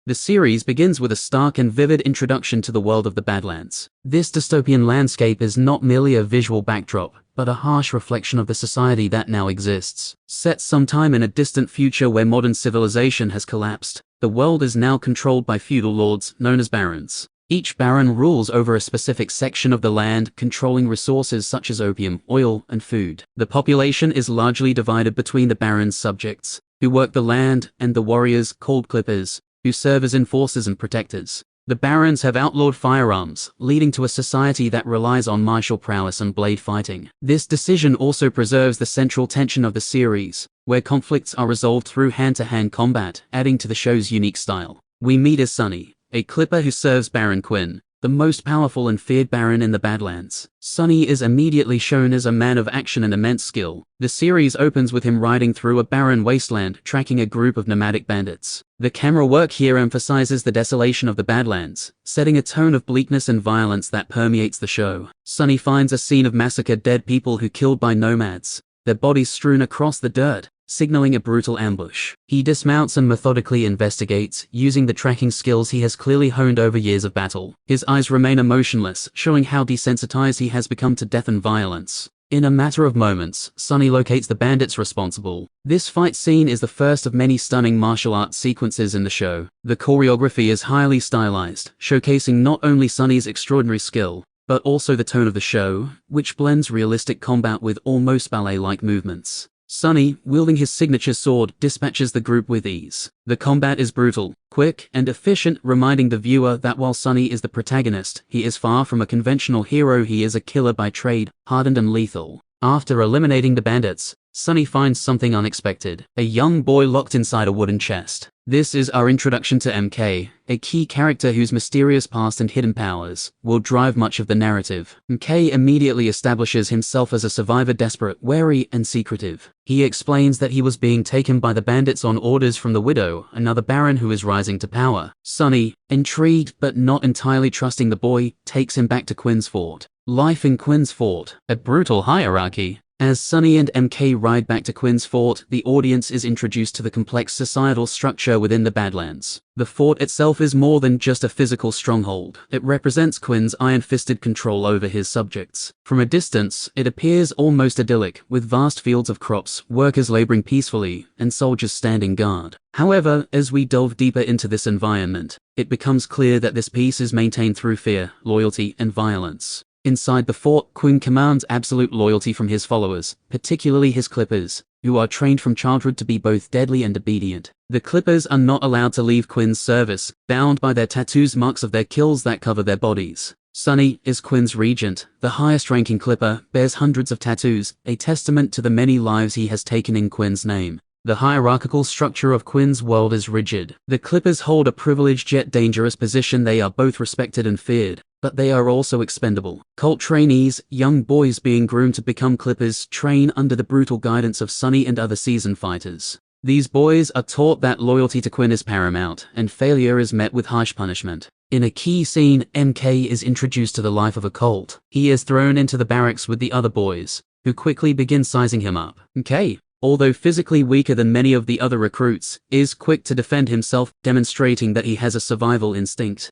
The series begins with a stark and vivid introduction to the world of the Badlands. This dystopian landscape is not merely a visual backdrop, but a harsh reflection of the society that now exists. Set sometime in a distant future where modern civilization has collapsed, the world is now controlled by feudal lords known as barons. Each baron rules over a specific section of the land, controlling resources such as opium, oil, and food. The population is largely divided between the baron's subjects, who work the land, and the warriors, called clippers, who serve as enforcers and protectors. The barons have outlawed firearms, leading to a society that relies on martial prowess and blade fighting. This decision also preserves the central tension of the series, where conflicts are resolved through hand-to-hand combat, adding to the show's unique style. We meet as Sonny, a clipper who serves Baron Quinn, the most powerful and feared baron in the Badlands. Sonny is immediately shown as a man of action and immense skill. The series opens with him riding through a barren wasteland, tracking a group of nomadic bandits. The camera work here emphasizes the desolation of the Badlands, setting a tone of bleakness and violence that permeates the show. Sonny finds a scene of massacred dead people who killed by nomads, their bodies strewn across the dirt, signaling a brutal ambush. He dismounts and methodically investigates, using the tracking skills he has clearly honed over years of battle. His eyes remain emotionless, showing how desensitized he has become to death and violence. In a matter of moments, Sonny locates the bandits responsible. This fight scene is the first of many stunning martial arts sequences in the show. The choreography is highly stylized, showcasing not only Sonny's extraordinary skill, but also the tone of the show, which blends realistic combat with almost ballet-like movements. Sonny, wielding his signature sword, dispatches the group with ease. The combat is brutal, quick, and efficient, reminding the viewer that while Sonny is the protagonist, he is far from a conventional hero. He is a killer by trade, hardened and lethal. After eliminating the bandits, Sonny finds something unexpected: a young boy locked inside a wooden chest. This is our introduction to MK, a key character whose mysterious past and hidden powers will drive much of the narrative. MK immediately establishes himself as a survivor, desperate, wary, and secretive. He explains that he was being taken by the bandits on orders from the Widow, another baron who is rising to power. Sonny, intrigued but not entirely trusting the boy, takes him back to Quinn's fort. Life in Quinn's fort, a brutal hierarchy. As Sonny and MK ride back to Quinn's fort, the audience is introduced to the complex societal structure within the Badlands. The fort itself is more than just a physical stronghold. It represents Quinn's iron-fisted control over his subjects. From a distance, it appears almost idyllic, with vast fields of crops, workers laboring peacefully, and soldiers standing guard. However, as we delve deeper into this environment, it becomes clear that this peace is maintained through fear, loyalty, and violence. Inside the fort, Quinn commands absolute loyalty from his followers, particularly his clippers, who are trained from childhood to be both deadly and obedient. The clippers are not allowed to leave Quinn's service, bound by their tattoos, marks of their kills that cover their bodies. Sonny is Quinn's regent. The highest-ranking clipper bears hundreds of tattoos, a testament to the many lives he has taken in Quinn's name. The hierarchical structure of Quinn's world is rigid. The clippers hold a privileged yet dangerous position. They are both respected and feared, but they are also expendable. Cult trainees, young boys being groomed to become clippers, train under the brutal guidance of Sonny and other seasoned fighters. These boys are taught that loyalty to Quinn is paramount, and failure is met with harsh punishment. In a key scene, MK is introduced to the life of a cult. He is thrown into the barracks with the other boys, who quickly begin sizing him up. MK, although physically weaker than many of the other recruits, is quick to defend himself, demonstrating that he has a survival instinct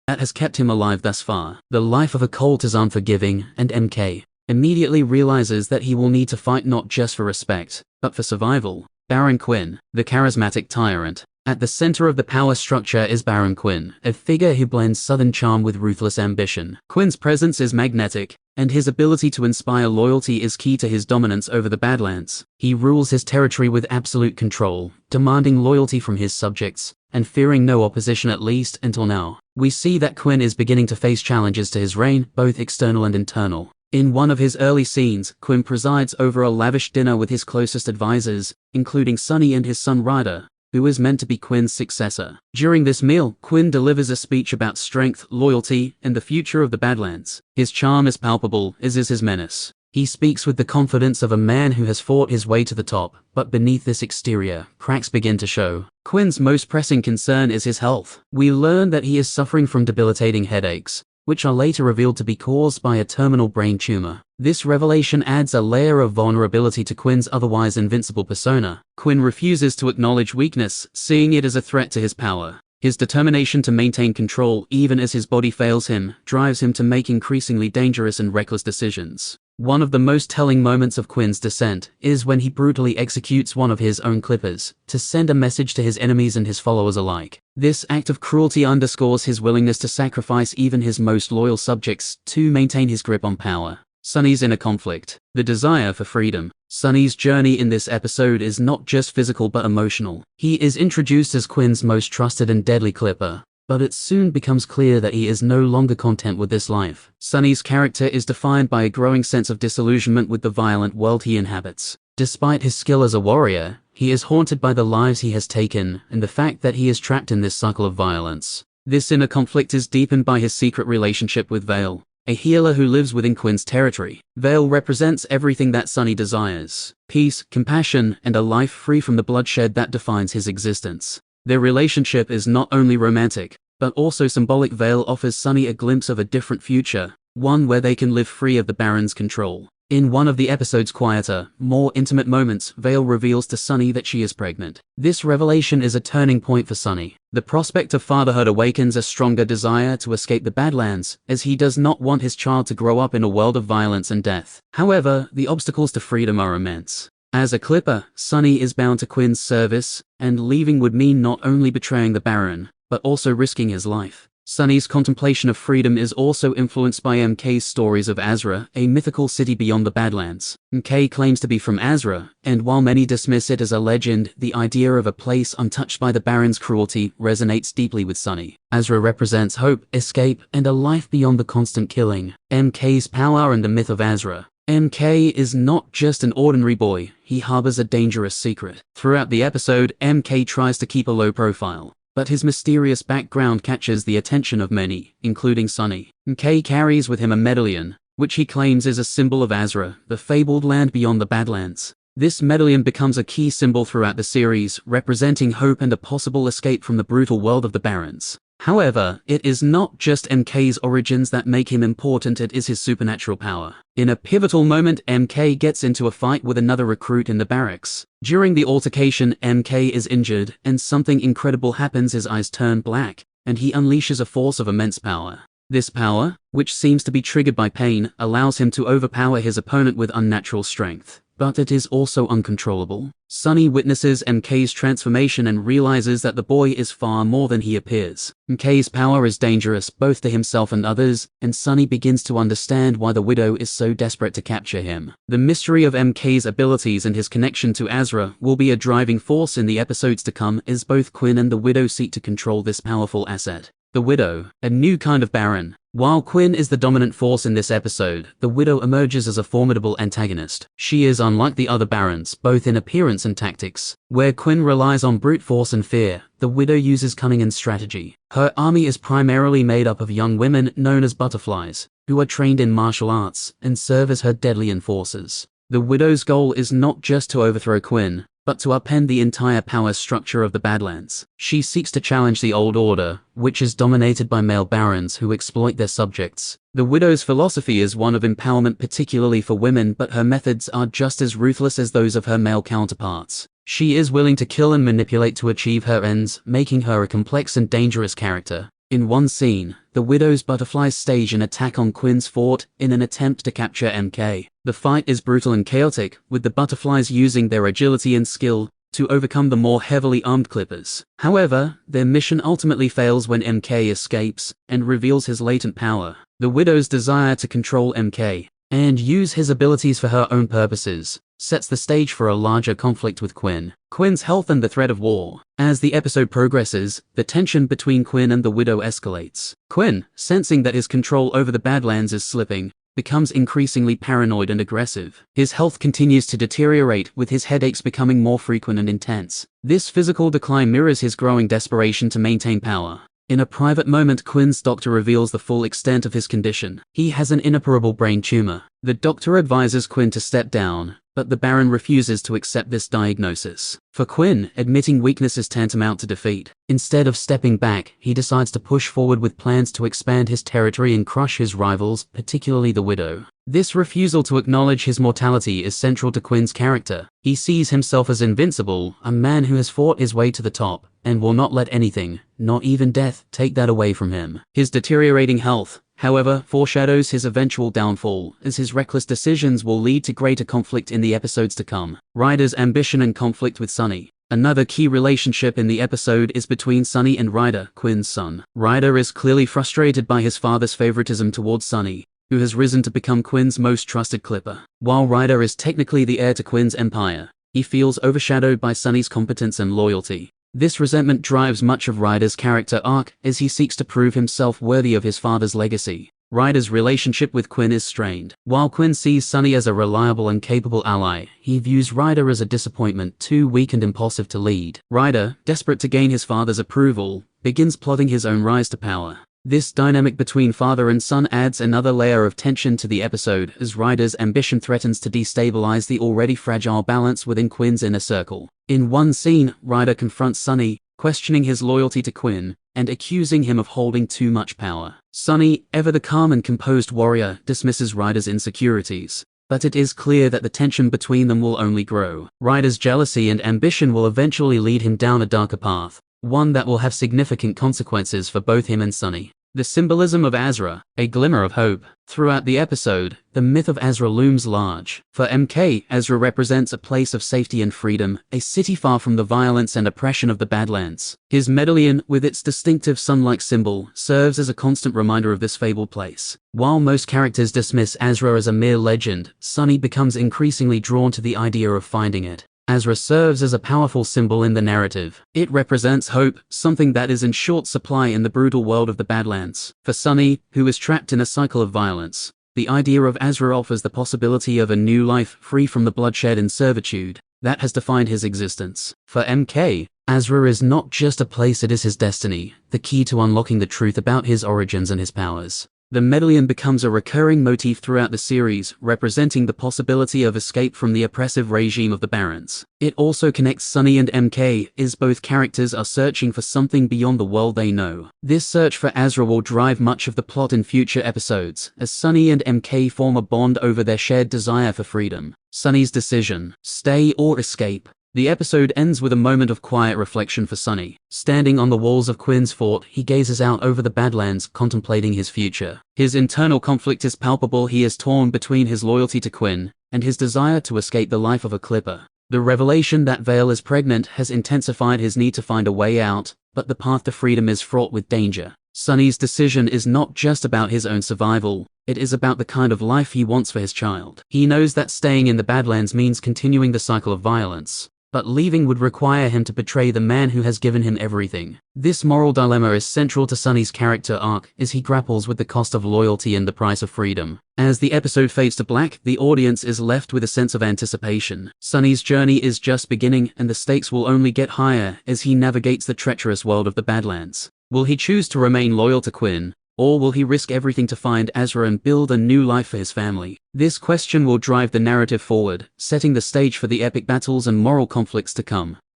that has kept him alive thus far. The life of a cult is unforgiving, and MK immediately realizes that he will need to fight not just for respect, but for survival. Baron Quinn, the charismatic tyrant. At the center of the power structure is Baron Quinn, a figure who blends southern charm with ruthless ambition. Quinn's presence is magnetic, and his ability to inspire loyalty is key to his dominance over the Badlands. He rules his territory with absolute control, demanding loyalty from his subjects, and fearing no opposition, at least until now. We see that Quinn is beginning to face challenges to his reign, both external and internal. In one of his early scenes, Quinn presides over a lavish dinner with his closest advisors, including Sonny and his son Ryder, who is meant to be Quinn's successor. During this meal, Quinn delivers a speech about strength, loyalty, and the future of the Badlands. His charm is palpable, as is his menace. He speaks with the confidence of a man who has fought his way to the top, but beneath this exterior, cracks begin to show. Quinn's most pressing concern is his health. We learn that he is suffering from debilitating headaches, which are later revealed to be caused by a terminal brain tumor. This revelation adds a layer of vulnerability to Quinn's otherwise invincible persona. Quinn refuses to acknowledge weakness, seeing it as a threat to his power. His determination to maintain control, even as his body fails him, drives him to make increasingly dangerous and reckless decisions. One of the most telling moments of Quinn's descent is when he brutally executes one of his own clippers, to send a message to his enemies and his followers alike. This act of cruelty underscores his willingness to sacrifice even his most loyal subjects to maintain his grip on power. Sonny's inner conflict. The desire for freedom. Sonny's journey in this episode is not just physical but emotional. He is introduced as Quinn's most trusted and deadly clipper, but it soon becomes clear that he is no longer content with this life. Sonny's character is defined by a growing sense of disillusionment with the violent world he inhabits. Despite his skill as a warrior, he is haunted by the lives he has taken and the fact that he is trapped in this cycle of violence. This inner conflict is deepened by his secret relationship with Vale, a healer who lives within Quinn's territory. Vale represents everything that Sonny desires: peace, compassion, and a life free from the bloodshed that defines his existence. Their relationship is not only romantic, but also symbolic. Vale offers Sonny a glimpse of a different future, one where they can live free of the Baron's control. In one of the episode's quieter, more intimate moments, Vale reveals to Sonny that she is pregnant. This revelation is a turning point for Sonny. The prospect of fatherhood awakens a stronger desire to escape the Badlands, as he does not want his child to grow up in a world of violence and death. However, the obstacles to freedom are immense. As a clipper, Sonny is bound to Quinn's service, and leaving would mean not only betraying the Baron, but also risking his life. Sonny's contemplation of freedom is also influenced by MK's stories of Azra, a mythical city beyond the Badlands. MK claims to be from Azra, and while many dismiss it as a legend, the idea of a place untouched by the Baron's cruelty resonates deeply with Sonny. Azra represents hope, escape, and a life beyond the constant killing. MK's power and the myth of Azra. MK is not just an ordinary boy, he harbors a dangerous secret. Throughout the episode, MK tries to keep a low profile, but his mysterious background catches the attention of many, including Sonny. MK carries with him a medallion, which he claims is a symbol of Azra, the fabled land beyond the Badlands. This medallion becomes a key symbol throughout the series, representing hope and a possible escape from the brutal world of the Barons. However, it is not just MK's origins that make him important, it is his supernatural power. In a pivotal moment, MK gets into a fight with another recruit in the barracks. During the altercation, MK is injured, and something incredible happens. His eyes turn black, and he unleashes a force of immense power. This power, which seems to be triggered by pain, allows him to overpower his opponent with unnatural strength. But it is also uncontrollable. Sonny witnesses MK's transformation and realizes that the boy is far more than he appears. MK's power is dangerous both to himself and others, and Sonny begins to understand why the Widow is so desperate to capture him. The mystery of MK's abilities and his connection to Azra will be a driving force in the episodes to come, as both Quinn and the Widow seek to control this powerful asset. The Widow, a new kind of Baron. While Quinn is the dominant force in this episode, the Widow emerges as a formidable antagonist. She is unlike the other Barons, both in appearance and tactics. Where Quinn relies on brute force and fear, the Widow uses cunning and strategy. Her army is primarily made up of young women known as butterflies, who are trained in martial arts and serve as her deadly enforcers. The Widow's goal is not just to overthrow Quinn, but to upend the entire power structure of the Badlands. She seeks to challenge the old order, which is dominated by male barons who exploit their subjects. The Widow's philosophy is one of empowerment, particularly for women, but her methods are just as ruthless as those of her male counterparts. She is willing to kill and manipulate to achieve her ends, making her a complex and dangerous character. In one scene, the Widow's butterflies stage an attack on Quinn's fort in an attempt to capture MK. The fight is brutal and chaotic, with the butterflies using their agility and skill to overcome the more heavily armed clippers. However, their mission ultimately fails when MK escapes and reveals his latent power. The Widow's desire to control MK and use his abilities for her own purposes sets the stage for a larger conflict with Quinn. Quinn's health and the threat of war. As the episode progresses, the tension between Quinn and the Widow escalates. Quinn, sensing that his control over the Badlands is slipping, becomes increasingly paranoid and aggressive. His health continues to deteriorate, with his headaches becoming more frequent and intense. This physical decline mirrors his growing desperation to maintain power. In a private moment, Quinn's doctor reveals the full extent of his condition. He has an inoperable brain tumor. The doctor advises Quinn to step down, but the Baron refuses to accept this diagnosis. For Quinn, admitting weakness is tantamount to defeat. Instead of stepping back, he decides to push forward with plans to expand his territory and crush his rivals, particularly the Widow. This refusal to acknowledge his mortality is central to Quinn's character. He sees himself as invincible, a man who has fought his way to the top, and will not let anything, not even death, take that away from him. His deteriorating health, however, foreshadows his eventual downfall, as his reckless decisions will lead to greater conflict in the episodes to come. Ryder's ambition and conflict with Sunny. Another key relationship in the episode is between Sunny and Ryder, Quinn's son. Ryder is clearly frustrated by his father's favoritism towards Sunny, who has risen to become Quinn's most trusted clipper. While Ryder is technically the heir to Quinn's empire, he feels overshadowed by Sunny's competence and loyalty. This resentment drives much of Ryder's character arc as he seeks to prove himself worthy of his father's legacy. Ryder's relationship with Quinn is strained. While Quinn sees Sunny as a reliable and capable ally, he views Ryder as a disappointment, too weak and impulsive to lead. Ryder, desperate to gain his father's approval, begins plotting his own rise to power. This dynamic between father and son adds another layer of tension to the episode as Ryder's ambition threatens to destabilize the already fragile balance within Quinn's inner circle. In one scene, Ryder confronts Sunny, questioning his loyalty to Quinn, and accusing him of holding too much power. Sunny, ever the calm and composed warrior, dismisses Ryder's insecurities, but it is clear that the tension between them will only grow. Ryder's jealousy and ambition will eventually lead him down a darker path, one that will have significant consequences for both him and Sunny. The symbolism of Azra, a glimmer of hope. Throughout the episode, the myth of Azra looms large. For MK, Azra represents a place of safety and freedom, a city far from the violence and oppression of the Badlands. His medallion, with its distinctive sun-like symbol, serves as a constant reminder of this fabled place. While most characters dismiss Azra as a mere legend, Sunny becomes increasingly drawn to the idea of finding it. Azra serves as a powerful symbol in the narrative. It represents hope, something that is in short supply in the brutal world of the Badlands. For Sunny, who is trapped in a cycle of violence, the idea of Azra offers the possibility of a new life free from the bloodshed and servitude that has defined his existence. For MK, Azra is not just a place, it is his destiny, the key to unlocking the truth about his origins and his powers. The medallion becomes a recurring motif throughout the series, representing the possibility of escape from the oppressive regime of the Barons. It also connects Sunny and MK, as both characters are searching for something beyond the world they know. This search for Azra will drive much of the plot in future episodes, as Sunny and MK form a bond over their shared desire for freedom. Sunny's decision, stay or escape. The episode ends with a moment of quiet reflection for Sunny. Standing on the walls of Quinn's fort, he gazes out over the Badlands, contemplating his future. His internal conflict is palpable. He is torn between his loyalty to Quinn and his desire to escape the life of a clipper. The revelation that Vale is pregnant has intensified his need to find a way out, but the path to freedom is fraught with danger. Sunny's decision is not just about his own survival, it is about the kind of life he wants for his child. He knows that staying in the Badlands means continuing the cycle of violence, but leaving would require him to betray the man who has given him everything. This moral dilemma is central to Sunny's character arc as he grapples with the cost of loyalty and the price of freedom. As the episode fades to black, the audience is left with a sense of anticipation. Sunny's journey is just beginning, and the stakes will only get higher as he navigates the treacherous world of the Badlands. Will he choose to remain loyal to Quinn, or will he risk everything to find Azra and build a new life for his family? This question will drive the narrative forward, setting the stage for the epic battles and moral conflicts to come.